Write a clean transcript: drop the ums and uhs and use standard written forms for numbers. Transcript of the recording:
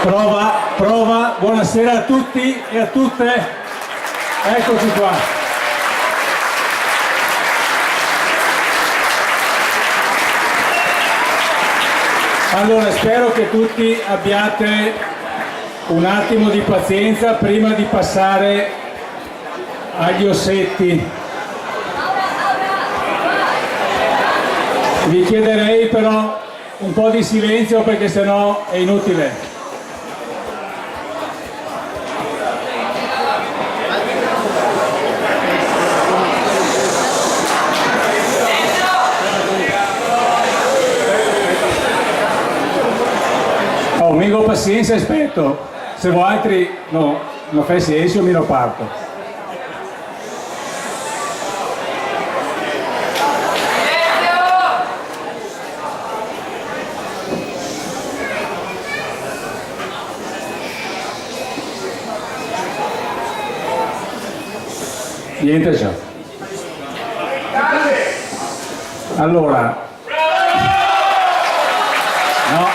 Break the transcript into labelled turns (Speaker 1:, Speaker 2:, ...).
Speaker 1: Prova, prova, buonasera a tutti e a tutte, eccoci qua. Allora, spero che tutti abbiate un attimo di pazienza prima di passare agli ossetti. Vi chiederei però un po' di silenzio perché sennò è inutile. Oh, mica pazienza, aspetto. Se voi altri no, non fai silenzio, mi lo parto. Niente già. Allora, no.